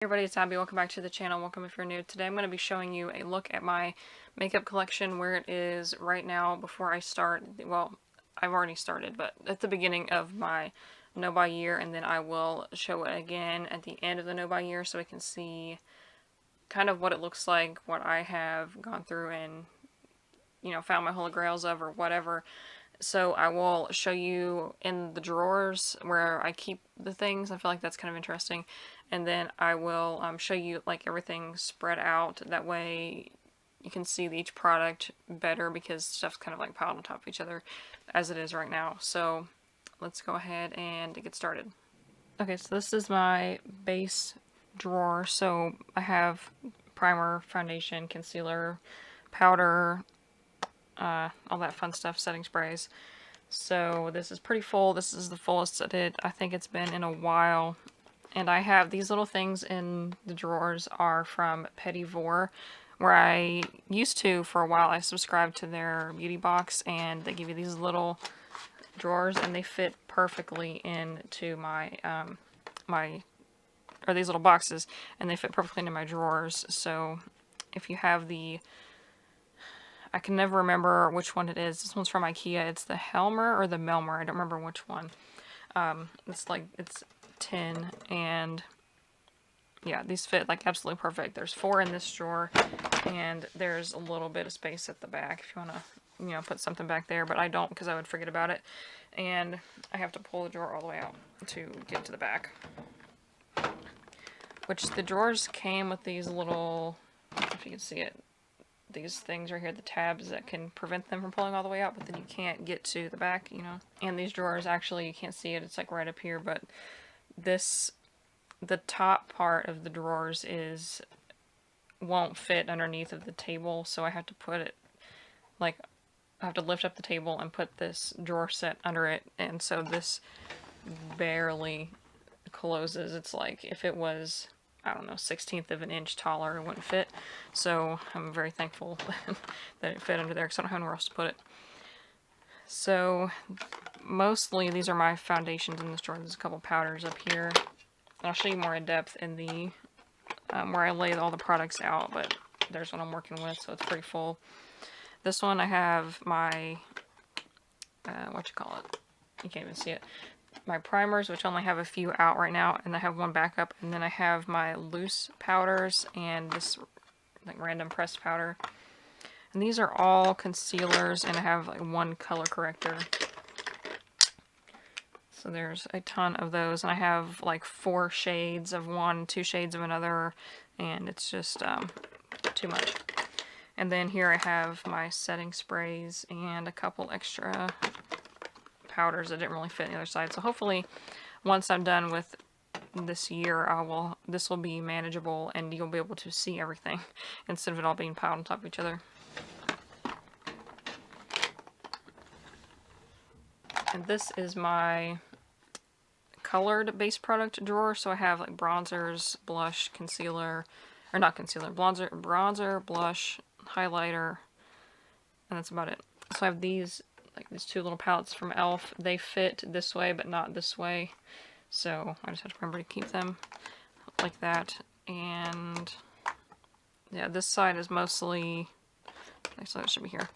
Hey everybody, it's Abby. Welcome back to the channel. Welcome if you're new. Today I'm going to be showing you a look at my makeup collection, where it is right now before I start. Well, I've already started, but at the beginning of my no buy year, and then I will show it again at the end of the no buy year so we can see kind of what it looks like, what I have gone through and, found my holy grails of or whatever. So I will show you in the drawers where I keep the things. I feel like that's kind of interesting. And then I will show you like everything spread out. That way you can see each product better because stuff's kind of like piled on top of each other as it is right now. So let's go ahead and get started. Okay, so this is my base drawer. So I have primer, foundation, concealer, powder, all that fun stuff, setting sprays. So this is pretty full. This is the fullest that I think it's been in a while. And I have these little things in the drawers are from Petit Vour, where I used to, for a while, I subscribed to their beauty box, and they give you these little drawers, and they fit perfectly into my, or these little boxes, and they fit perfectly into my drawers. So if you have I can never remember which one it is. This one's from IKEA. It's the Helmer or the Melmer. I don't remember which one. It's tin, and yeah, these fit like absolutely perfect. There's 4 in this drawer, and there's a little bit of space at the back if you want to, put something back there, but I don't because I would forget about it. And I have to pull the drawer all the way out to get to the back. Which the drawers came with these little, I don't know if you can see it, these things right here, the tabs that can prevent them from pulling all the way out, but then you can't get to the back, And these drawers, actually, you can't see it, it's like right up here, but the top part of the drawers won't fit underneath of the table, so I have to put it, I have to lift up the table and put this drawer set under it, and so this barely closes. It's like if it was, I don't know, 1/16 of an inch taller, it wouldn't fit. So I'm very thankful that it fit under there because I don't have anywhere else to put it. So mostly these are my foundations in this drawer. There's a couple powders up here. I'll show you more in depth in the where I lay all the products out, but there's what I'm working with, so it's pretty full. This one I have my you can't even see it. My primers, which I only have a few out right now, and I have one backup, and then I have my loose powders and this like random pressed powder. And these are all concealers, and I have like one color corrector. So there's a ton of those, and I have like 4 shades of one, 2 shades of another, and it's just too much. And then here I have my setting sprays and a couple extra powders that didn't really fit on the other side. So hopefully once I'm done with this year, this will be manageable and you'll be able to see everything instead of it all being piled on top of each other. And this is my colored base product drawer. So I have like bronzers, blush, concealer, or not concealer, bronzer, blush, highlighter, and that's about it. So I have these 2 little palettes from e.l.f. They fit this way, but not this way. So I just have to remember to keep them like that. And yeah, this side is mostly, actually it should be here.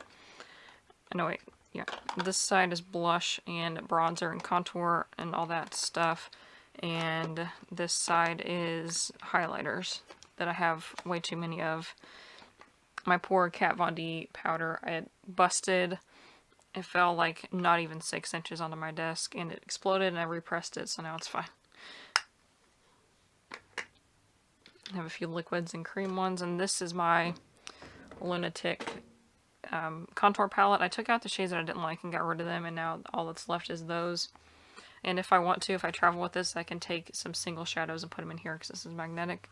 No, wait, yeah. This side is blush and bronzer and contour and all that stuff. And this side is highlighters that I have way too many of. My poor Kat Von D powder, I had busted. It fell like not even 6 inches onto my desk, and it exploded, and I repressed it, so now it's fine. I have a few liquids and cream ones, and this is my Lunatic contour palette. I took out the shades that I didn't like and got rid of them, and now all that's left is those. And if I want to, if I travel with this, I can take some single shadows and put them in here because this is magnetic.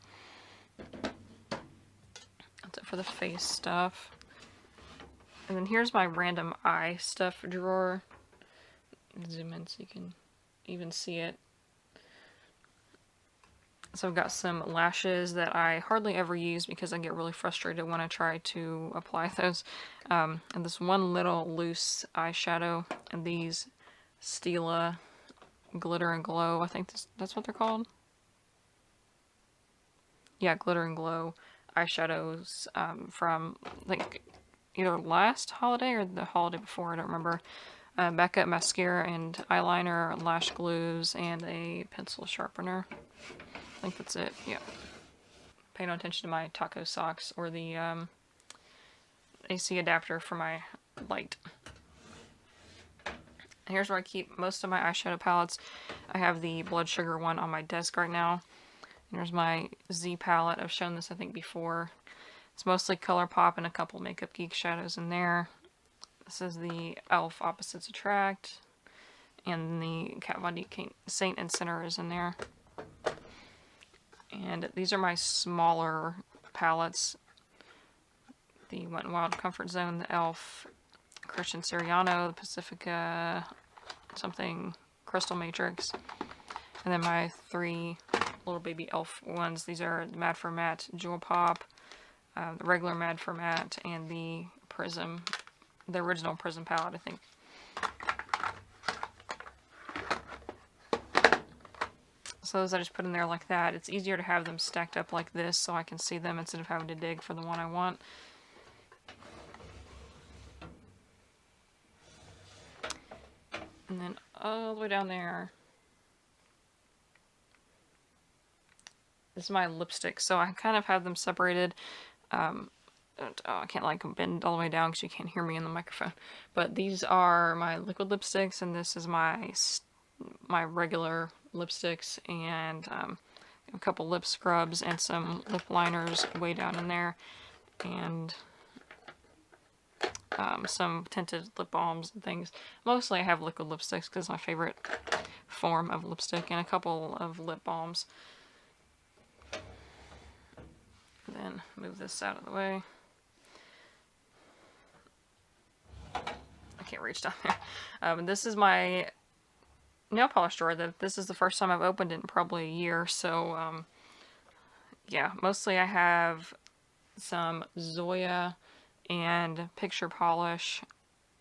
That's it for the face stuff. And then here's my random eye stuff drawer. Zoom in so you can even see it. So I've got some lashes that I hardly ever use because I get really frustrated when I try to apply those. And this one little loose eyeshadow, and these Stila Glitter and Glow, I think that's what they're called. yeah, Glitter and Glow eyeshadows from like either last holiday or the holiday before, I don't remember. Backup mascara and eyeliner, lash glues, and a pencil sharpener. I think that's it, yeah. Pay no attention to my taco socks or the AC adapter for my light. Here's where I keep most of my eyeshadow palettes. I have the Blood Sugar one on my desk right now. And here's my Z palette. I've shown this, I think, before. It's mostly ColourPop and a couple Makeup Geek shadows in there. This is the e.l.f. Opposites Attract. And the Kat Von D Saint and Sinner is in there. And these are my smaller palettes. The Wet n Wild Comfort Zone, the e.l.f. Christian Siriano, the Pacifica something Crystal Matrix. And then my 3 little baby e.l.f. ones. These are the Mad for Matte Jewel Pop, the regular Mad for Matte, and the Prism, the original Prism palette, I think. So those I just put in there like that. It's easier to have them stacked up like this so I can see them instead of having to dig for the one I want. And then all the way down there, this is my lipstick. So I kind of have them separated. I can't like bend all the way down because you can't hear me in the microphone. But these are my liquid lipsticks, and this is my regular lipsticks, and a couple lip scrubs and some lip liners way down in there, and some tinted lip balms and things. Mostly I have liquid lipsticks because it's my favorite form of lipstick, and a couple of lip balms. Then move this out of the way. I can't reach down there. This is my nail polish drawer. This is the first time I've opened it in probably a year, so yeah, mostly I have some Zoya and Picture Polish,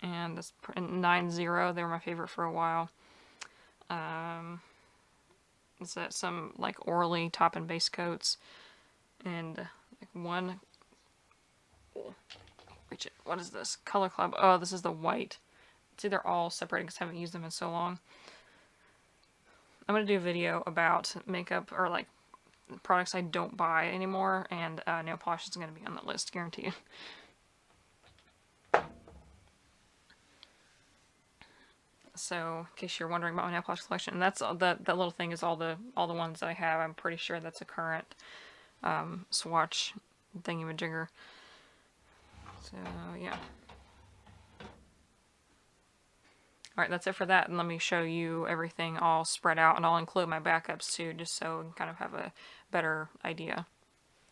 and this 9-0, they were my favorite for a while. Is that some like Orly top and base coats, and like one, reach it, what is this? Color Club, oh, this is the white. See, they're all separated because I haven't used them in so long. I'm going to do a video about makeup, or like products I don't buy anymore, and nail polish is going to be on that list, guaranteed. So, in case you're wondering about my nail polish collection, and that's that little thing is all the ones that I have. I'm pretty sure that's a current swatch thingy-majigger. So, yeah. Alright, that's it for that, and let me show you everything all spread out, and I'll include my backups too, just so you can kind of have a better idea.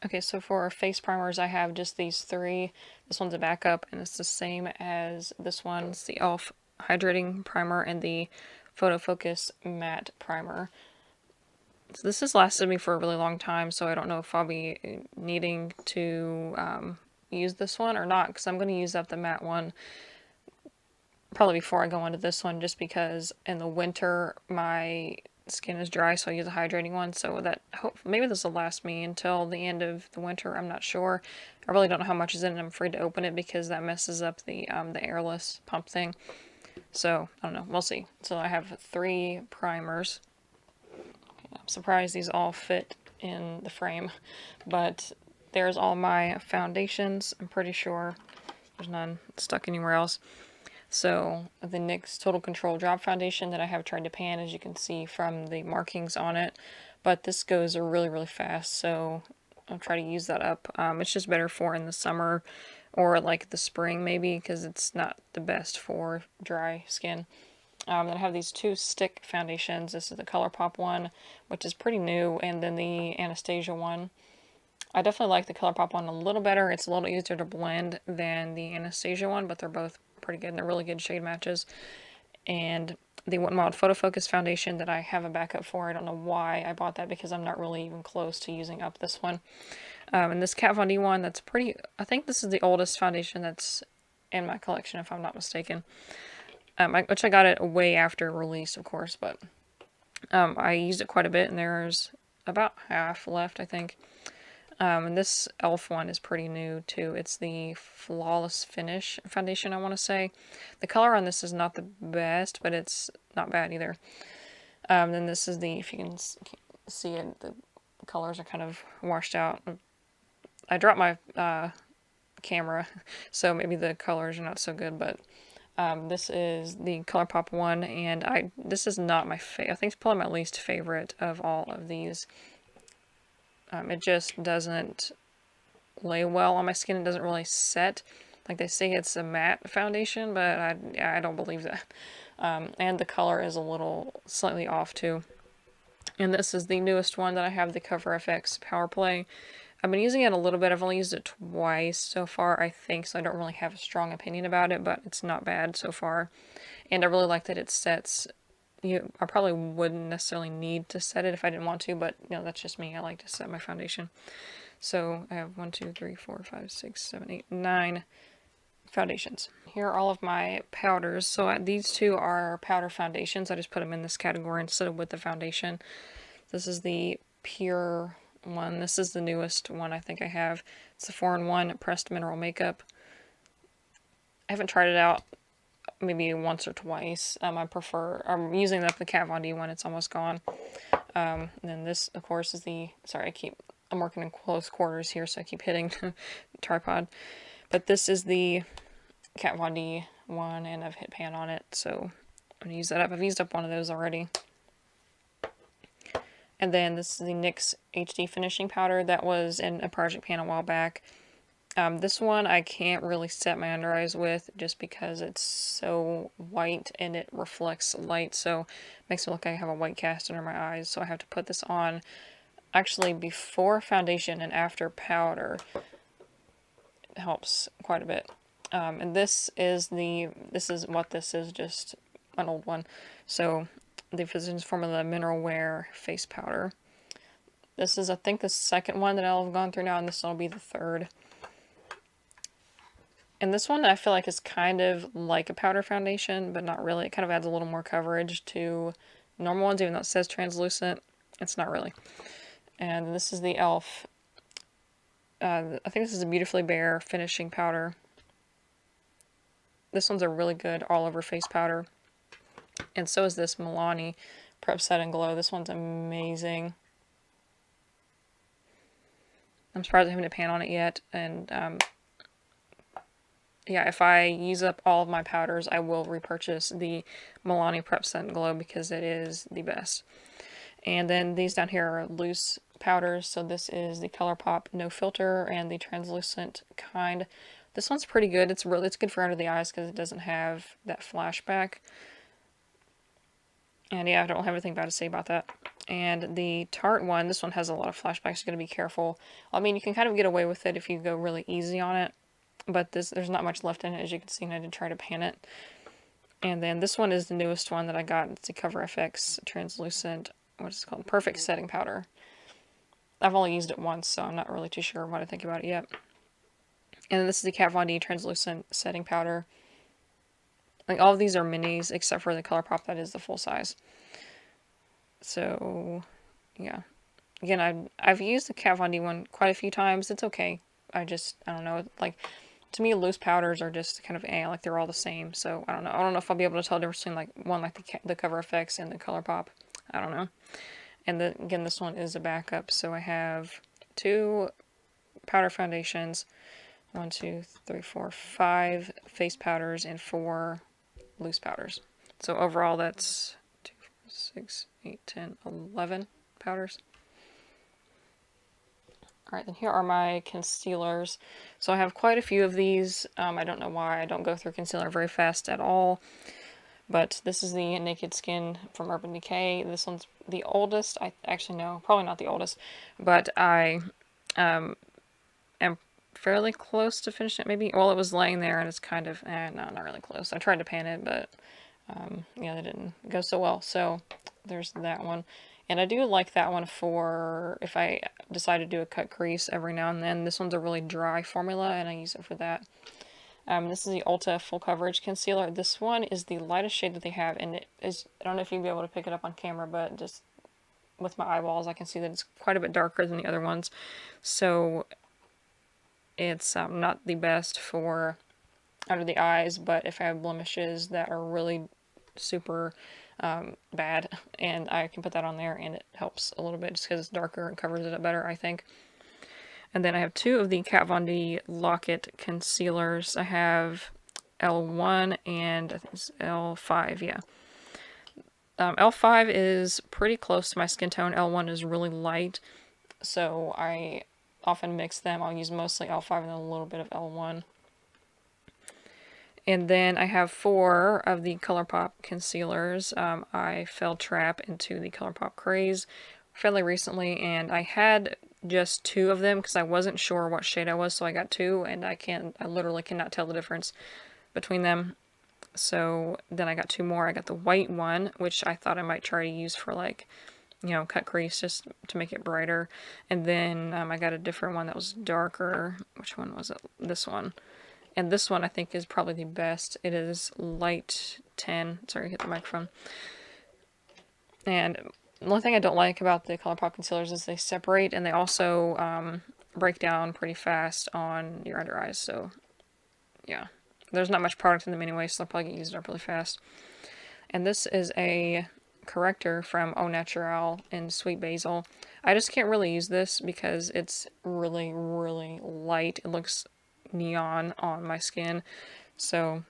Okay, so for face primers, I have just these 3. This one's a backup, and it's the same as this one. It's the e.l.f. Hydrating Primer and the Photo Focus Matte Primer. So this has lasted me for a really long time, so I don't know if I'll be needing to use this one or not, because I'm going to use up the matte one probably before I go into this one, just because in the winter my skin is dry, so I use a hydrating one, so that maybe this will last me until the end of the winter. I'm not sure. I really don't know how much is in it. I'm afraid to open it because that messes up the airless pump thing. So, I don't know. We'll see. So I have 3 primers. I'm surprised these all fit in the frame. But there's all my foundations. I'm pretty sure there's none stuck anywhere else. So, the NYX Total Control Drop Foundation that I have tried to pan, as you can see from the markings on it. But this goes really, really fast, so I'll try to use that up. It's just better for in the summer or like the spring maybe, because it's not the best for dry skin. Then I have these 2 stick foundations. This is the ColourPop one, which is pretty new, and then the Anastasia one. I definitely like the ColourPop one a little better. It's a little easier to blend than the Anastasia one, but they're both pretty good, and they're really good shade matches. And the Wet n Wild Photo Focus foundation that I have a backup for. I don't know why I bought that, because I'm not really even close to using up this one. And this Kat Von D one, that's pretty, I think this is the oldest foundation that's in my collection, if I'm not mistaken. Which I got it way after release, of course, but I used it quite a bit, and there's about half left, I think. And this e.l.f. one is pretty new too. It's the Flawless Finish foundation, I want to say. The color on this is not the best, but it's not bad either. Then this is the, if you can see it, the colors are kind of washed out. I dropped my camera, so maybe the colors are not so good, but this is the ColourPop one, and this is not my favorite. I think it's probably my least favorite of all of these. It just doesn't lay well on my skin. It doesn't really set. Like they say it's a matte foundation, but I don't believe that. And the color is a little slightly off too. And this is the newest one that I have, the Cover FX Power Play. I've been using it a little bit. I've only used it twice so far, I think, so I don't really have a strong opinion about it, but it's not bad so far. And I really like that it sets. I probably wouldn't necessarily need to set it if I didn't want to, but that's just me. I like to set my foundation. So I have 1, 2, 3, 4, 5, 6, 7, 8, 9 foundations. Here are all of my powders. So these two are powder foundations. I just put them in this category instead of with the foundation. This is the Pure one. This is the newest one I think I have. It's the 4-in-1 Pressed Mineral Makeup. I haven't tried it out maybe once or twice. I'm using the Kat Von D one. It's almost gone. And then this, of course, is the, sorry, I'm working in close quarters here, so I keep hitting the tripod. But this is the Kat Von D one, and I've hit pan on it, so I'm going to use that up. I've used up one of those already. And then this is the NYX HD Finishing Powder that was in a project pan a while back. This one I can't really set my under eyes with just because it's so white and it reflects light, so it makes it look like I have a white cast under my eyes, so I have to put this on actually before foundation and after powder. It helps quite a bit. And this is what this is, just an old one. So the Physicians Formula Mineral Wear Face Powder. This is, I think, the second one that I'll have gone through now, and this will be the third. And this one I feel like is kind of like a powder foundation, but not really. It kind of adds a little more coverage to normal ones, even though it says translucent. It's not really. And this is the e.l.f. I think this is a Beautifully Bare Finishing Powder. This one's a really good all-over face powder. And so is this Milani Prep Set and Glow. This one's amazing. I'm surprised I haven't hit pan on it yet. And yeah, if I use up all of my powders, I will repurchase the Milani Prep Set and Glow because it is the best. And then these down here are loose powders. So this is the ColourPop No Filter and the translucent kind. This one's pretty good. It's good for under the eyes because it doesn't have that flashback. And yeah, I don't have anything bad to say about that. And the Tarte one, this one has a lot of flashbacks. You gotta be careful. I mean, you can kind of get away with it if you go really easy on it. But there's not much left in it, as you can see, and I did try to pan it. And then this one is the newest one that I got. It's the Cover FX Translucent, what is it called? Perfect Setting Powder. I've only used it once, so I'm not really too sure what I think about it yet. And then this is the Kat Von D Translucent Setting Powder. Like, all of these are minis, except for the ColourPop that is the full size. So, yeah. Again, I've used the Kat Von D one quite a few times. It's okay. I don't know, like, to me, loose powders are just kind of like they're all the same. So I don't know. I don't know if I'll be able to tell the difference between like one like the Cover FX and the ColourPop. I don't know. And again, this one is a backup. So I have 2 powder foundations, 1, 2, 3, 4, 5 face powders, and 4 loose powders. So overall, that's 2, 4, 6, 8, 10, 11 powders. Alright, then here are my concealers. So I have quite a few of these. I don't know why I don't go through concealer very fast at all. But this is the Naked Skin from Urban Decay. This one's the oldest. Actually, no, probably not the oldest. But I am fairly close to finishing it, maybe. Well, it was laying there and it's kind of, no, not really close. I tried to pan it, but yeah, that didn't go so well. So there's that one. And I do like that one for if I decide to do a cut crease every now and then. This one's a really dry formula, and I use it for that. This is the Ulta Full Coverage Concealer. This one is the lightest shade that they have, and it is, I don't know if you'll be able to pick it up on camera, but just with my eyeballs, I can see that it's quite a bit darker than the other ones. So it's not the best for under the eyes, but if I have blemishes that are really super bad, and I can put that on there and it helps a little bit just because it's darker and covers it up better, I think. And then I have two of the Kat Von D Lock-It concealers. I have L1 and I think it's L5, yeah. L5 is pretty close to my skin tone. L1 is really light, so I often mix them. I'll use mostly L5 and then a little bit of L1. And then I have 4 of the ColourPop concealers. I fell trap into the ColourPop craze fairly recently, and I had just 2 of them because I wasn't sure what shade I was, so I got 2, and I literally cannot tell the difference between them. So then I got 2 more. I got the white one, which I thought I might try to use for, like, you know, cut crease just to make it brighter. And then I got a different one that was darker. Which one was it? This one. And this one I think is probably the best. It is light 10. Sorry, hit the microphone. And the only thing I don't like about the ColourPop concealers is they separate, and they also break down pretty fast on your under eyes. So, yeah. There's not much product in them anyway, so they'll probably get used up really fast. And this is a corrector from Au Naturel in Sweet Basil. I just can't really use this because it's really, really light. It looks neon on my skin. So,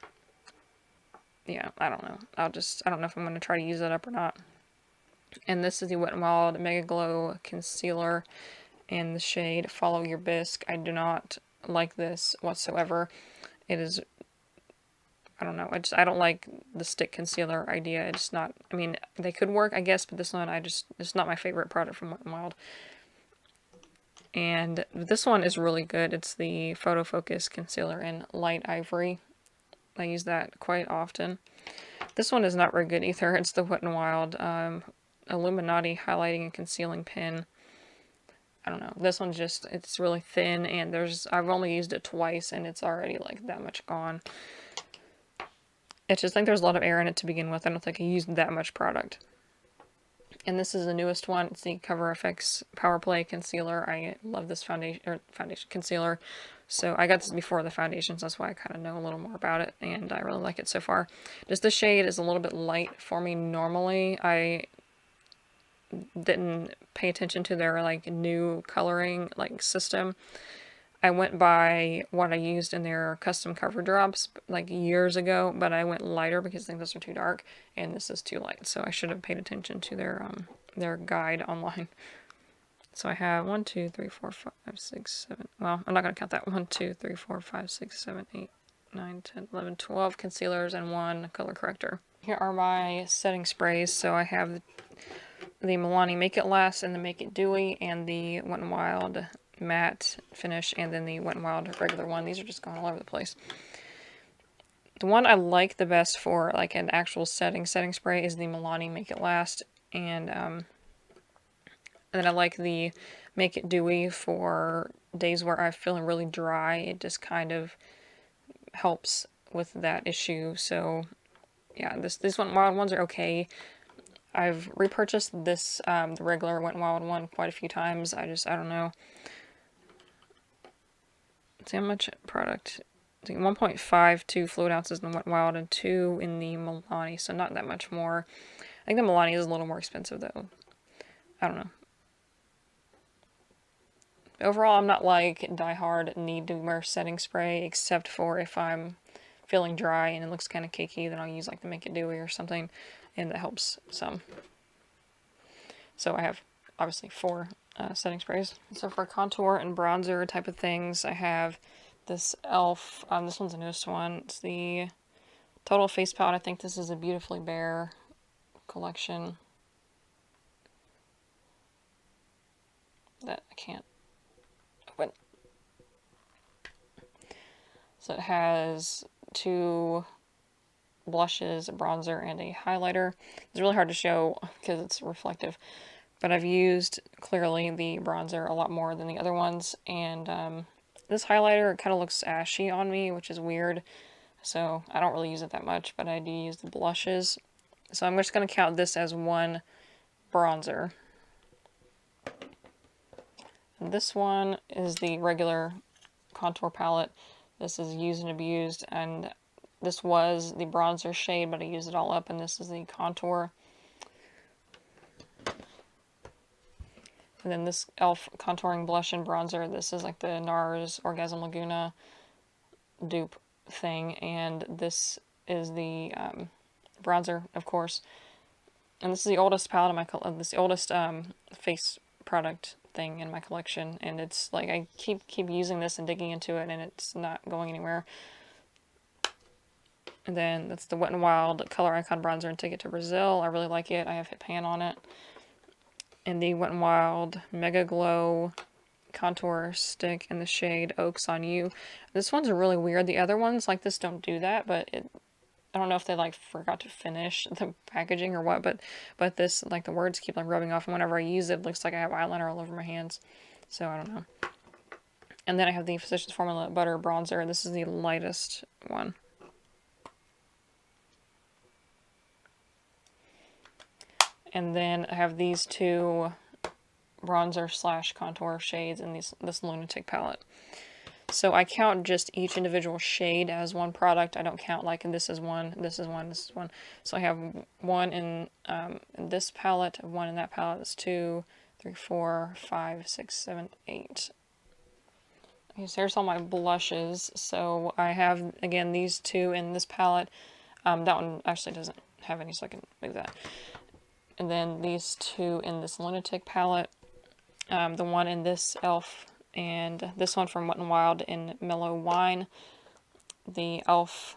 yeah, I don't know. I don't know if I'm going to try to use it up or not. And this is the Wet n Wild Mega Glow Concealer in the shade Follow Your Bisque. I do not like this whatsoever. It is, I don't know, I don't like the stick concealer idea. It's not, I mean, they could work, I guess, but this one, it's not my favorite product from Wet n Wild. And this one is really good. It's the Photo Focus Concealer in Light Ivory. I use that quite often. This one is not very good either. It's the Wet n Wild Illuminati Highlighting and Concealing Pen. I don't know. This one's just, it's really thin, and I've only used it twice, and it's already like that much gone. It's just, I think there's a lot of air in it to begin with. I don't think I used that much product. And this is the newest one. It's the Cover FX Power Play Concealer. I love this foundation concealer. So I got this before the foundations. That's why I kind of know a little more about it, and I really like it so far. Just the shade is a little bit light for me normally. I didn't pay attention to their like new coloring like system. I went by what I used in their custom cover drops like years ago, but I went lighter because I think those are too dark and this is too light. So I should have paid attention to their guide online. So I have 1, 2, 3, 4, 5, 6, 7. Well, I'm not going to count that. 1, 2, 3, 4, 5, 6, 7, 8, 9, 10, 11, 12 concealers and 1 color corrector. Here are my setting sprays. So I have the Milani Make It Last and the Make It Dewy and the Wet n Wild Matte Finish and then the Wet n Wild regular one. These are just going all over the place. The one I like the best for like an actual setting spray is the Milani Make It Last, and then I like the Make It Dewy for days where I'm feeling really dry. It just kind of helps with that issue. So yeah, these Wet n Wild ones are okay. I've repurchased this, the regular Wet n Wild one quite a few times. I don't know. Let's see how much product. 1.52 fluid ounces in the Wet n Wild and 2 in the Milani, so not that much more. I think the Milani is a little more expensive though. I don't know. Overall, I'm not like die-hard need to wear setting spray, except for if I'm feeling dry and it looks kind of cakey, then I'll use like the Make It Dewy or something, and that helps some. So I have obviously 4 setting sprays. So for contour and bronzer type of things, I have this e.l.f. This one's the newest one. It's the Total Face Palette. I think this is a Beautifully Bare collection. That I can't open. So it has 2 blushes, a bronzer, and a highlighter. It's really hard to show because it's reflective, but I've used clearly the bronzer a lot more than the other ones, and this highlighter kind of looks ashy on me, which is weird, so I don't really use it that much, but I do use the blushes. So I'm just going to count this as 1 bronzer. And this one is the regular contour palette. This is used and abused, and this was the bronzer shade, but I used it all up, and this is the contour. And then this e.l.f. contouring blush and bronzer, this is like the NARS Orgasm Laguna dupe thing, and this is the bronzer, of course. And this is the oldest palette in my this is the oldest face product thing in my collection, and it's like I keep using this and digging into it, and it's not going anywhere. And then that's the Wet n Wild Color Icon Bronzer in Ticket to Brazil. I really like it. I have hit pan on it. And the Wet n Wild Mega Glow contour stick in the shade Oaks on You. This one's really weird. The other ones like this don't do that, but I don't know if they like forgot to finish the packaging or what, but this, like, the words keep like rubbing off, and whenever I use it, it looks like I have eyeliner all over my hands. So I don't know. And then I have the Physicians Formula Butter Bronzer. This is the lightest one. And then I have these two bronzer slash contour shades in this Lunatic palette. So I count just each individual shade as one product. I don't count like, and this is one, this is one, this is one. So I have one in this palette, one in that palette. That's 2, 3, 4, 5, 6, 7, 8. Okay, so here's all my blushes. So I have, again, these two in this palette. That one actually doesn't have any, so I can move that. And then these two in this Lunatic palette. The one in this e.l.f. and this one from Wet n Wild in Mellow Wine. The e.l.f.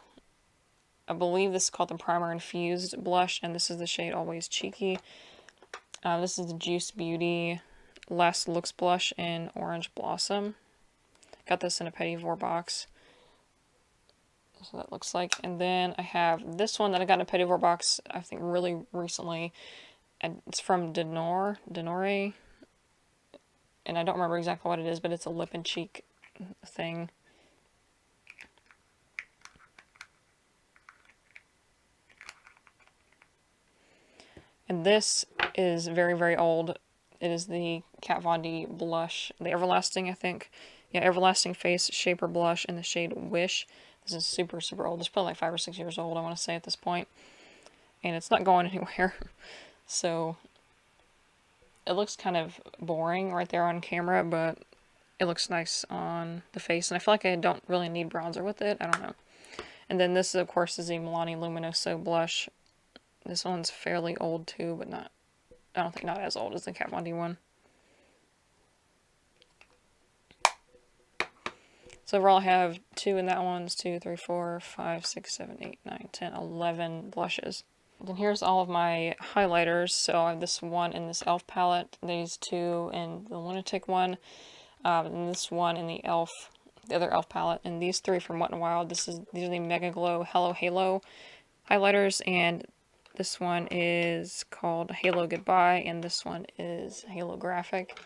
I believe this is called the Primer Infused Blush, and this is the shade Always Cheeky. This is the Juice Beauty Last Looks Blush in Orange Blossom. Got this in a Petit Vour box. So that looks like. And then I have this one that I got in a Petit Vour box, I think really recently. And it's from Denore. And I don't remember exactly what it is, but it's a lip and cheek thing. And this is very, very old. It is the Kat Von D blush, the Everlasting, I think. Yeah, Everlasting Face Shaper Blush in the shade Wish. This is super, super old. It's probably like 5 or 6 years old, I want to say, at this point. And it's not going anywhere. So it looks kind of boring right there on camera, but it looks nice on the face. And I feel like I don't really need bronzer with it. I don't know. And then this, of course, is the Milani Luminoso blush. This one's fairly old too, but not, I don't think not as old as the Kat Von D one. So overall I have 2 in that one. 2, 3, 4, 5, 6, 7, 8, 9, 10, 11 blushes. Then here's all of my highlighters. So I have this one in this e.l.f. palette, these 2 in the Lunatic one, and this one in the e.l.f., the other e.l.f. palette, and these 3 from Wet n Wild. These are the Mega Glow Hello Halo highlighters, and this one is called Halo Goodbye, and this one is Halo Graphic,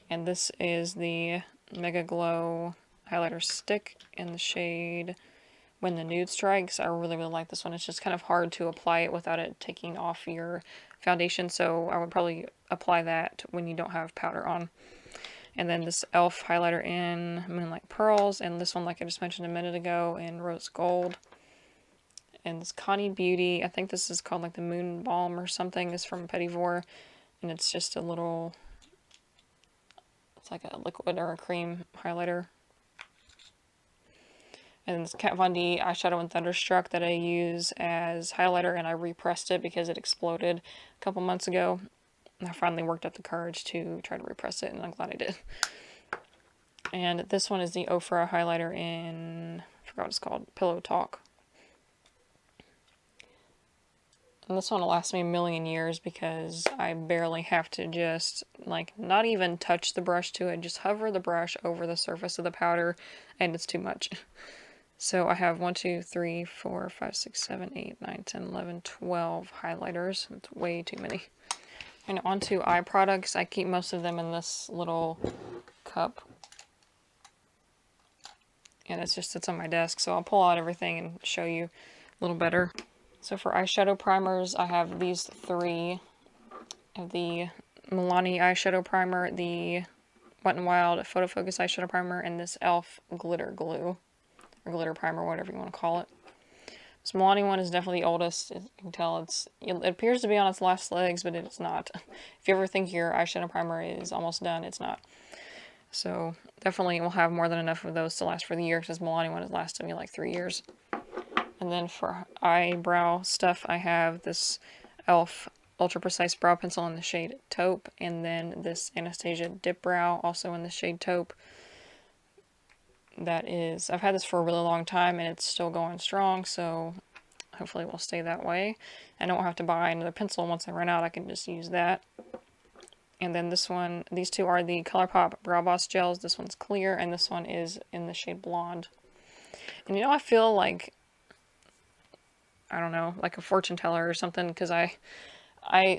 and this is the Mega Glow highlighter stick in the shade When the Nude Strikes. I really, really like this one. It's just kind of hard to apply it without it taking off your foundation, so I would probably apply that when you don't have powder on. And then this e.l.f. highlighter in Moonlight Pearls, and this one, like I just mentioned a minute ago, in Rose Gold. And this Connie Beauty, I think this is called like the Moon Balm or something, is from Petit Vour, and it's just a little, it's like a liquid or a cream highlighter. And this Kat Von D eyeshadow in Thunderstruck that I use as highlighter, and I repressed it because it exploded a couple months ago. And I finally worked up the courage to try to repress it, and I'm glad I did. And this one is the Ofra highlighter in, I forgot what it's called, Pillow Talk. And this one will last me a million years because I barely have to just, like, not even touch the brush to it, just hover the brush over the surface of the powder, and it's too much. So I have 1, 2, 3, 4, 5, 6, 7, 8, 9, 10, 11, 12 highlighters. It's way too many. And onto eye products. I keep most of them in this little cup. And it just sits on my desk, so I'll pull out everything and show you a little better. So for eyeshadow primers, I have these 3 of the Milani eyeshadow primer, the Wet n Wild Photo Focus eyeshadow primer, and this e.l.f. glitter glue, or glitter primer, whatever you want to call it. This Milani one is definitely the oldest. You can tell it appears to be on its last legs, but it's not. If you ever think your eyeshadow primer is almost done, it's not. So definitely will have more than enough of those to last for the year, because this Milani one has lasted me like 3 years. And then for eyebrow stuff, I have this e.l.f. Ultra Precise Brow Pencil in the shade Taupe, and then this Anastasia Dip Brow, also in the shade Taupe. That is, I've had this for a really long time, and it's still going strong, so hopefully it will stay that way. I don't have to buy another pencil. Once I run out, I can just use that. And then this one, these two are the ColourPop Brow Boss Gels. This one's clear, and this one is in the shade Blonde. And you know, I feel like, I don't know, like a fortune teller or something, because I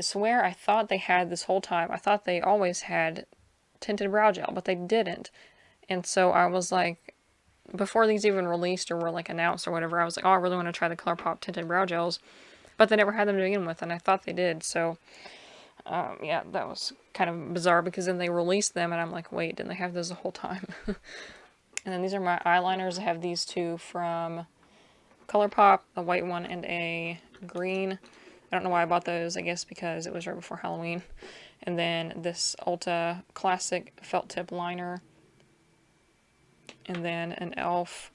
swear I thought they had this whole time. I thought they always had tinted brow gel, but they didn't. And so I was like, before these even released or were like announced or whatever, I was like, oh, I really want to try the ColourPop tinted brow gels. But they never had them to begin with, and I thought they did. So, yeah, that was kind of bizarre, because then they released them, and I'm like, wait, didn't they have those the whole time? And then these are my eyeliners. I have these two from ColourPop, a white one and a green. I don't know why I bought those, I guess because it was right before Halloween. And then this Ulta Classic Felt Tip Liner. And then an e.l.f.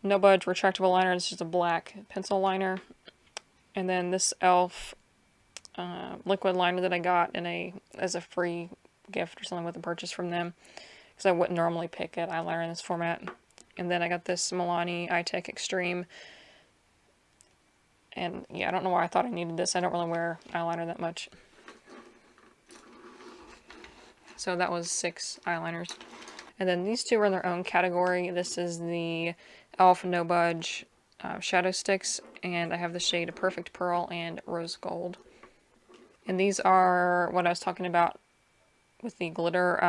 No Budge Retractable Liner. This is just a black pencil liner. And then this e.l.f. Liquid liner that I got as a free gift or something with a purchase from them, because I wouldn't normally pick an eyeliner in this format. And then I got this Milani Eye Tech Extreme. And yeah, I don't know why I thought I needed this. I don't really wear eyeliner that much. So that was 6 eyeliners. And then these two are in their own category. This is the e.l.f. No Budge Shadow Sticks, and I have the shade Perfect Pearl and Rose Gold. And these are what I was talking about with the glitter.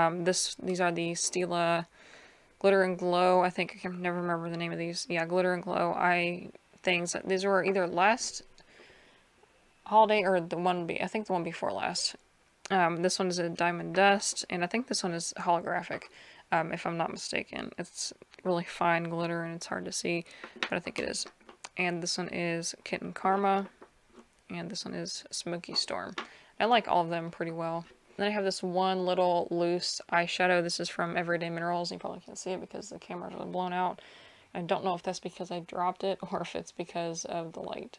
These are the Stila Glitter and Glow. I think I can never remember the name of these. Yeah, Glitter and Glow eye things. These were either last holiday or I think the one before last. This one is a Diamond Dust, and I think this one is holographic, if I'm not mistaken. It's really fine glitter and it's hard to see, but I think it is. And this one is Kitten Karma, and this one is Smoky Storm. I like all of them pretty well. And then I have this one little loose eyeshadow. This is from Everyday Minerals. You probably can't see it because the camera's really blown out. I don't know if that's because I dropped it or if it's because of the light.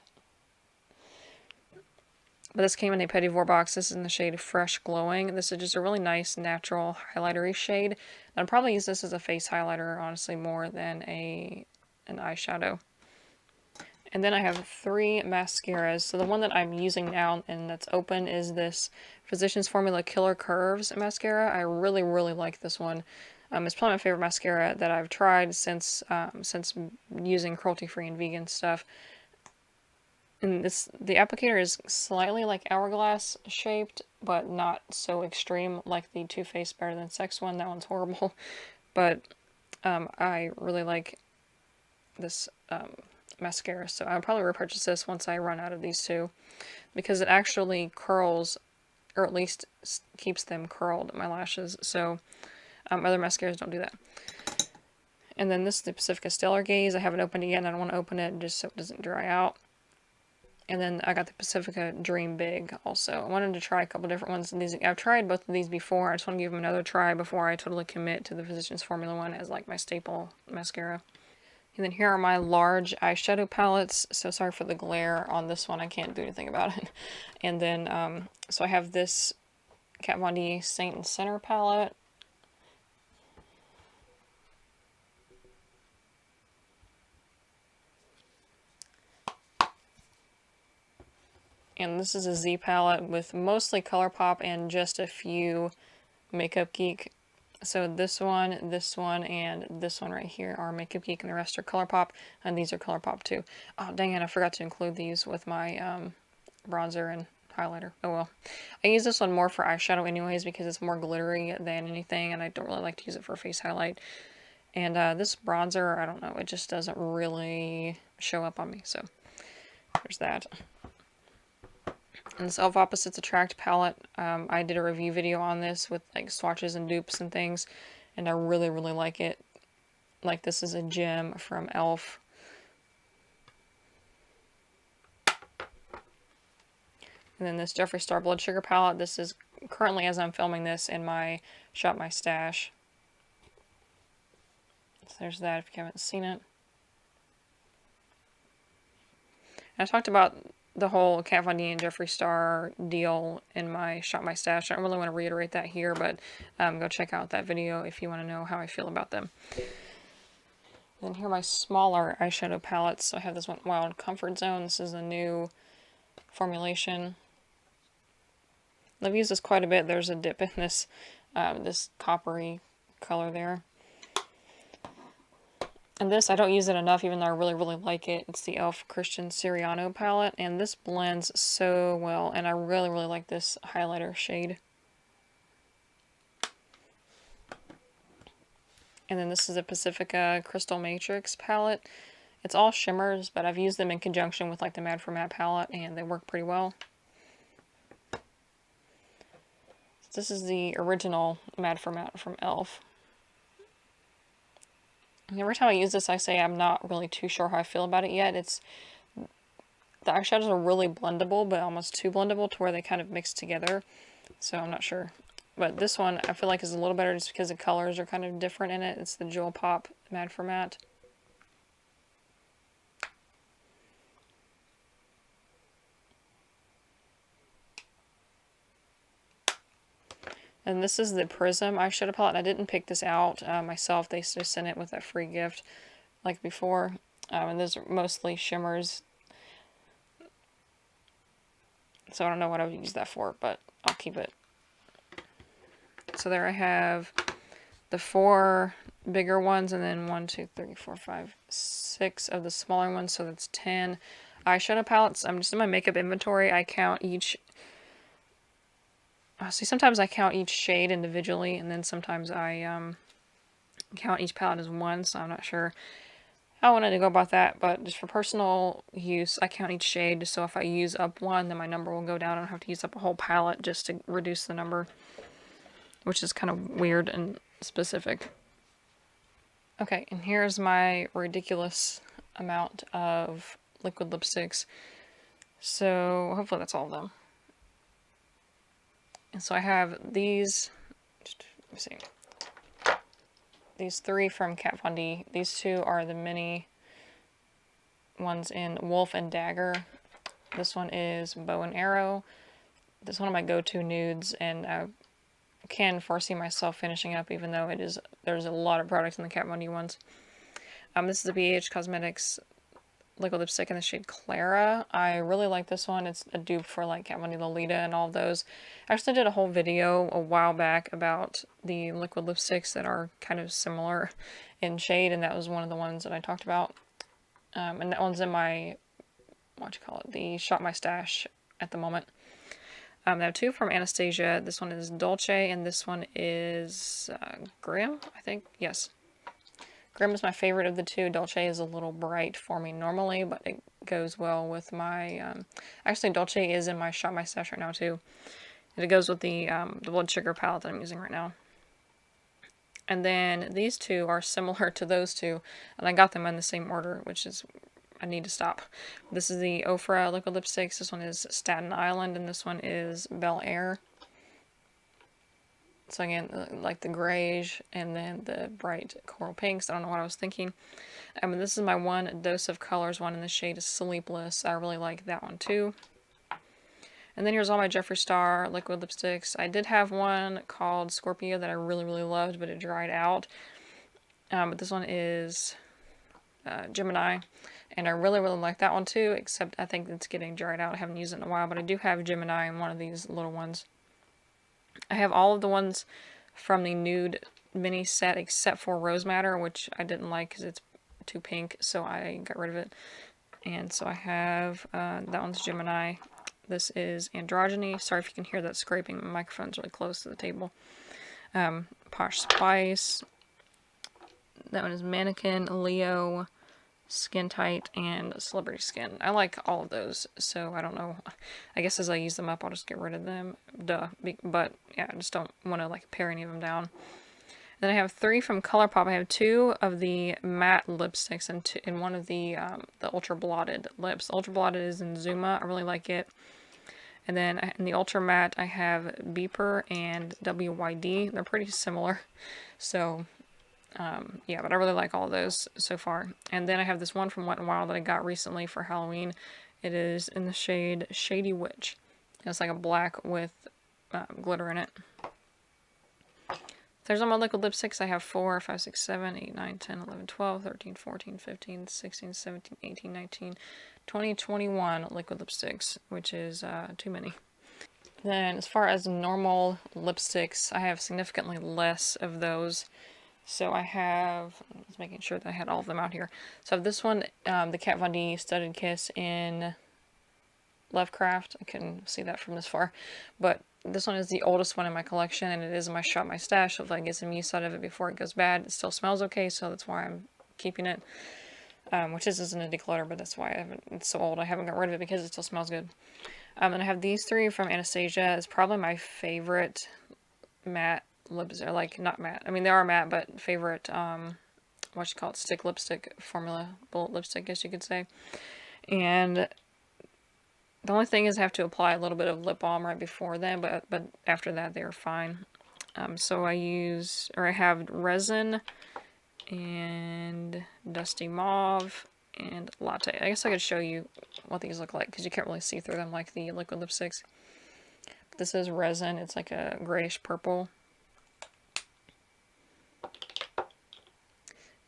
But this came in a Petit Vour box. This is in the shade Fresh Glowing. This is just a really nice, natural, highlightery shade. I'd probably use this as a face highlighter, honestly, more than an eyeshadow. And then I have 3 mascaras. So the one that I'm using now and that's open is this Physicians Formula Killer Curves mascara. I really, really like this one. It's probably my favorite mascara that I've tried since using cruelty-free and vegan stuff. And the applicator is slightly like hourglass shaped, but not so extreme like the Too Faced Better Than Sex one. That one's horrible. But I really like this mascara, so I'll probably repurchase this once I run out of these two, because it actually curls, or at least keeps them curled, my lashes, so other mascaras don't do that. And then this is the Pacifica Stellar Gaze. I haven't opened it yet, and I don't want to open it just so it doesn't dry out. And then I got the Pacifica Dream Big also. I wanted to try a couple different ones. I've tried both of these before. I just want to give them another try before I totally commit to the Physicians Formula one as like my staple mascara. And then here are my large eyeshadow palettes. So sorry for the glare on this one. I can't do anything about it. And then, so I have this Kat Von D Saint and Center palette. And this is a Z palette with mostly ColourPop and just a few Makeup Geek. So this one, and this one right here are Makeup Geek, and the rest are ColourPop, and these are ColourPop too. Oh, dang it, I forgot to include these with my bronzer and highlighter. Oh well. I use this one more for eyeshadow anyways because it's more glittery than anything, and I don't really like to use it for face highlight. And this bronzer, I don't know, it just doesn't really show up on me, so there's that. And this Elf Opposites Attract palette, I did a review video on this with like swatches and dupes and things, and I really, really like it. Like, this is a gem from Elf. And then this Jeffree Star Blood Sugar palette, this is currently, as I'm filming this, in my Shop My Stash. So there's that if you haven't seen it. I talked about the whole Kat Von D and Jeffree Star deal in my Shop My Stash. I don't really want to reiterate that here, but go check out that video if you want to know how I feel about them. Then here are my smaller eyeshadow palettes. So I have this one, Wild Comfort Zone. This is a new formulation. I've used this quite a bit. There's a dip in this, this coppery color there. And this, I don't use it enough, even though I really, really like it. It's the e.l.f. Christian Siriano palette, and this blends so well, and I really, really like this highlighter shade. And then this is a Pacifica Crystal Matrix palette. It's all shimmers, but I've used them in conjunction with like the Mad for Matte palette, and they work pretty well. This is the original Mad for Matte from e.l.f. And every time I use this, I say I'm not really too sure how I feel about it yet. The eyeshadows are really blendable, but almost too blendable to where they kind of mix together. So I'm not sure. But this one I feel like is a little better just because the colors are kind of different in it. It's the Jewel Pop Mad for Matte. And this is the Prism eyeshadow palette. I didn't pick this out myself. They just sent it with that free gift like before. And those are mostly shimmers. So I don't know what I would use that for, but I'll keep it. So there I have the 4 bigger ones, and then 1, 2, 3, 4, 5, 6 of the smaller ones. So that's 10 eyeshadow palettes. I'm just in my makeup inventory. I count each... See, sometimes I count each shade individually, and then sometimes I count each palette as one, so I'm not sure how I wanted to go about that, but just for personal use, I count each shade, so if I use up one, then my number will go down. I don't have to use up a whole palette just to reduce the number, which is kind of weird and specific. Okay, and here's my ridiculous amount of liquid lipsticks. So hopefully that's all of them. And so I have these, let me see, these 3 from Kat Von D. These 2 are the mini ones in Wolf and Dagger. This one is Bow and Arrow. This is one of my go-to nudes, and I can foresee myself finishing up, even though there's a lot of products in the Kat Von D ones. This is the BH Cosmetics liquid lipstick in the shade Clara. I really like this one. It's a dupe for like Kat Von D Lolita and all of those. I actually did a whole video a while back about the liquid lipsticks that are kind of similar in shade, and that was one of the ones that I talked about. And that one's in my, the Shop My Stash at the moment. I have 2 from Anastasia. This one is Dolce, and this one is Grim, I think. Yes. Grim is my favorite of the 2. Dolce is a little bright for me normally, but it goes well with my... actually, Dolce is in my Shop My Stash right now, too. And it goes with the Blood Sugar palette that I'm using right now. And then these 2 are similar to those 2, and I got them in the same order, which is... I need to stop. This is the Ofra liquid lipsticks. This one is Staten Island, and this one is Bel Air. So again, like the grayish and then the bright coral pinks. I don't know what I was thinking. This is my One Dose of Colors one in the shade Sleepless. I really like that one too. And then here's all my Jeffree Star liquid lipsticks. I did have one called Scorpio that I really, really loved, but it dried out. But this one is Gemini. And I really, really like that one too, except I think it's getting dried out. I haven't used it in a while, but I do have Gemini in one of these little ones. I have all of the ones from the nude mini set except for Rose Madder, which I didn't like because it's too pink, so I got rid of it. And so I have, that one's Gemini. This is Androgyny. Sorry if you can hear that scraping. My microphone's really close to the table. Posh Spice. That one is Mannequin, Leo, Skin Tight, and Celebrity Skin. I like all of those, so I don't know. I guess as I use them up, I'll just get rid of them. Duh. But yeah, I just don't want to like pare any of them down. Then I have 3 from ColourPop. I have 2 of the matte lipsticks and one of the Ultra Blotted lips. The Ultra Blotted is in Zuma. I really like it. And then in the Ultra Matte, I have Beeper and WYD. They're pretty similar. So yeah, but I really like all of those so far. And then I have this one from Wet n Wild that I got recently for Halloween. It is in the shade Shady Witch. It's like a black with glitter in it. There's all my liquid lipsticks. I have 4, 5, 6, 7, 8, 9, 10, 11, 12, 13, 14, 15, 16, 17, 18, 19, 20, 21 liquid lipsticks, which is too many. Then as far as normal lipsticks, I have significantly less of those. So I have, I was making sure that I had all of them out here. So I have this one, the Kat Von D Studded Kiss in Lovecraft. I couldn't see that from this far. But this one is the oldest one in my collection, and it is in my Shop My Stash. So if I get some use out of it before it goes bad, it still smells okay, so that's why I'm keeping it. Which isn't a declutter, but that's why it's so old. I haven't got rid of it because it still smells good. And I have these 3 from Anastasia. It's probably my favorite matte lips. Are like, not matte. I mean, they are matte, but favorite, what you call it, stick lipstick formula, bullet lipstick, I guess you could say. And the only thing is I have to apply a little bit of lip balm right before then, but after that they're fine. So I have Resin and Dusty Mauve and Latte. I guess I could show you what these look like because you can't really see through them like the liquid lipsticks. This is Resin. It's like a grayish purple.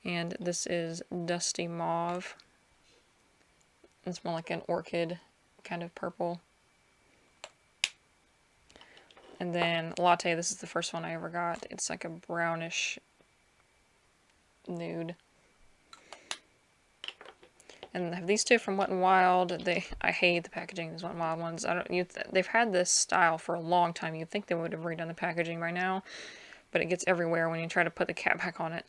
And this is Dusty Mauve. It's more like an orchid kind of purple. And then Latte, this is the first one I ever got. It's like a brownish nude. And I have these 2 from Wet n Wild. I hate the packaging of these Wet n Wild ones. They've had this style for a long time. You'd think they would have redone the packaging by now, but it gets everywhere when you try to put the cap back on it.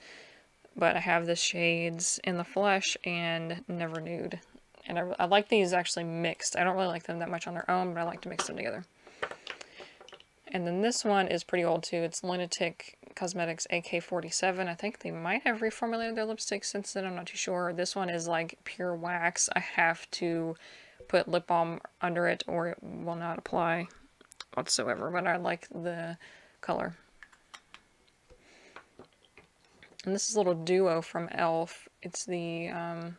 But I have the shades In the Flesh and Never Nude. And I like these actually mixed. I don't really like them that much on their own, but I like to mix them together. And then this one is pretty old too. It's Lunatic Cosmetics AK-47. I think they might have reformulated their lipstick since then. I'm not too sure. This one is like pure wax. I have to put lip balm under it or it will not apply whatsoever. But I like the color. And this is a little duo from e.l.f. It's the,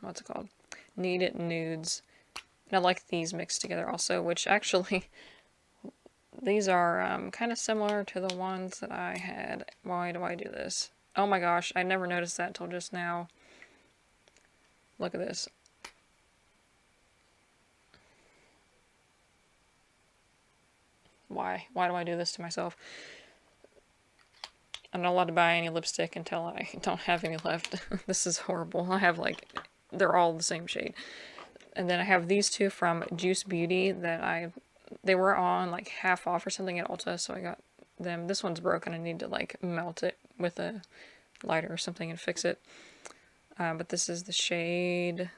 what's it called? Need It Nudes. And I like these mixed together also, which actually, these are kind of similar to the ones that I had. Why do I do this? Oh my gosh, I never noticed that until just now. Look at this. Why? Why do I do this to myself? I'm not allowed to buy any lipstick until I don't have any left. This is horrible. I have like, they're all the same shade. And then I have these 2 from Juice Beauty that they were on like half off or something at Ulta, so I got them. This one's broken. I need to like melt it with a lighter or something and fix it. But this is the shade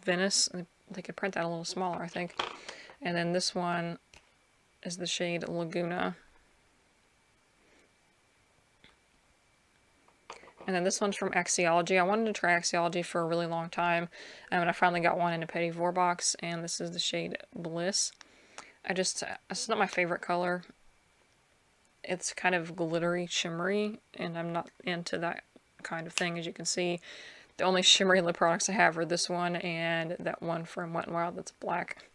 Venice. They could print that a little smaller, I think. And then this one is the shade Laguna. And then this one's from Axiology. I wanted to try Axiology for a really long time, and I finally got one in a Petit Four box, and this is the shade Bliss. It's not my favorite color. It's kind of glittery, shimmery, and I'm not into that kind of thing. As you can see, the only shimmery lip products I have are this one and that one from Wet n Wild that's black.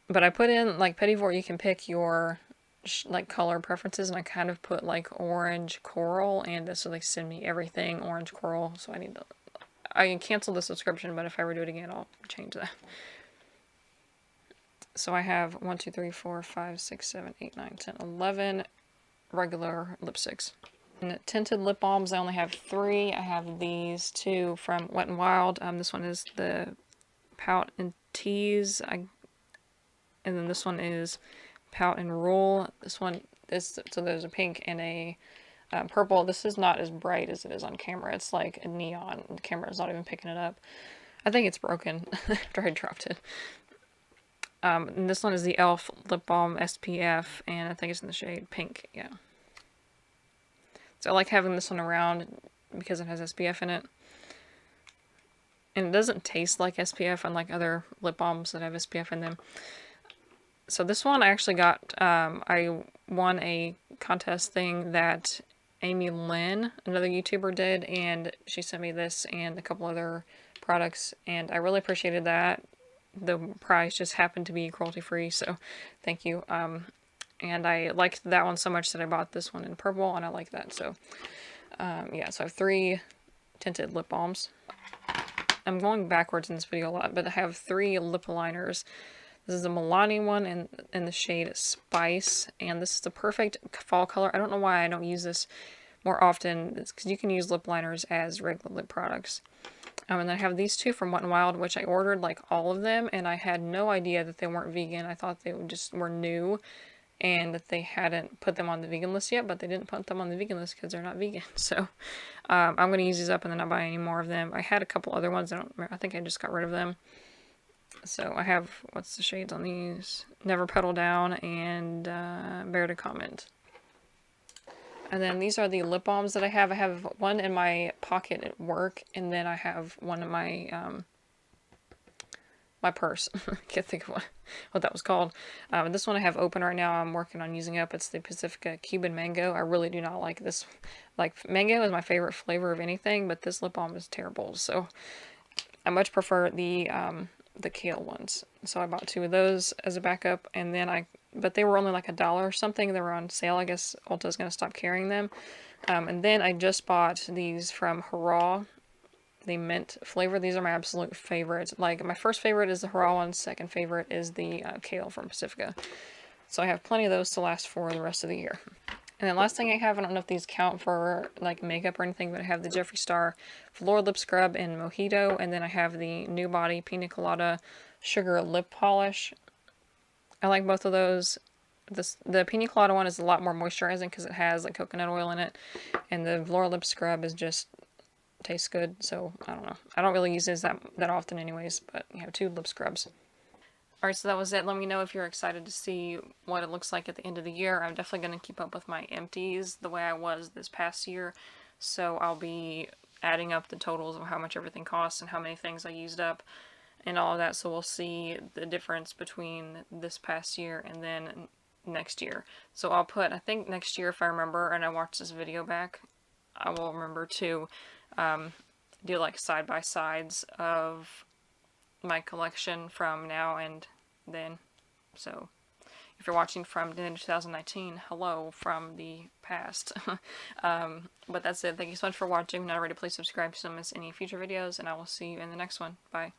But I put in, like, Petit Four, you can pick your like color preferences, and I kind of put like orange coral, and so they send me everything orange coral, so I can cancel the subscription, but if I ever do it again I'll change that. So I have 1, 2, 3, 4, 5, 6, 7, 8, 9, 10, 11 regular lipsticks. And tinted lip balms, I only have 3. I have these 2 from Wet n Wild. This one is the Pout and Tease, and then this one is Pout and Roll. This one is, so there's a pink and a Purple. This is not as bright as it is on camera. It's like a neon. The camera is not even picking it up. I think it's broken after I dropped it. And this one is the e.l.f. Lip Balm SPF, and I think it's in the shade pink. Yeah. So I like having this one around because it has SPF in it. And it doesn't taste like SPF, unlike other lip balms that have SPF in them. So this one I actually got, I won a contest thing that Amy Lynn, another YouTuber, did, and she sent me this and a couple other products, and I really appreciated that. The price just happened to be cruelty free, so thank you. And I liked that one so much that I bought this one in purple, and I like that. So yeah, so I have 3 tinted lip balms. I'm going backwards in this video a lot, but I have 3 lip liners. This is a Milani one in the shade Spice, and this is the perfect fall color. I don't know why I don't use this more often. It's because you can use lip liners as regular lip products. And I have these 2 from Wet n Wild, which I ordered like all of them, and I had no idea that they weren't vegan. I thought they just were new, and that they hadn't put them on the vegan list yet, but they didn't put them on the vegan list because they're not vegan. So I'm going to use these up and then not buy any more of them. I had a couple other ones. I think I just got rid of them. So I have, what's the shades on these? Never Pedal Down and Bear to Comment. And then these are the lip balms that I have. I have one in my pocket at work, and then I have one in my my purse. I can't think of what that was called. This one I have open right now. I'm working on using up. It's the Pacifica Cuban Mango. I really do not like this. Like, mango is my favorite flavor of anything, but this lip balm is terrible. So I much prefer the kale ones. So I bought 2 of those as a backup, and then but they were only like $1 or something. They were on sale. I guess Ulta's going to stop carrying them. And then I just bought these from Hurrah, the mint flavor. These are my absolute favorites. Like, my first favorite is the Hurrah one. Second favorite is the kale from Pacifica. So I have plenty of those to last for the rest of the year. And then last thing I have, I don't know if these count for like makeup or anything, but I have the Jeffree Star Velour Lip Scrub in Mojito, and then I have the New Body Pina Colada Sugar Lip Polish. I like both of those. The Pina Colada one is a lot more moisturizing because it has like coconut oil in it, and the Velour Lip Scrub is just tastes good. So I don't know. I don't really use this that often anyways, but you have 2 lip scrubs. Alright, so that was it. Let me know if you're excited to see what it looks like at the end of the year. I'm definitely going to keep up with my empties the way I was this past year. So I'll be adding up the totals of how much everything costs and how many things I used up and all of that. So we'll see the difference between this past year and then next year. So I'll put, I think next year, if I remember, and I watch this video back, I will remember to do like side-by-sides of my collection from now and then. So if you're watching from the end of 2019, hello from the past. But that's it. Thank you so much for watching. If not already, please subscribe so you don't miss any future videos, and I will see you in the next one. Bye.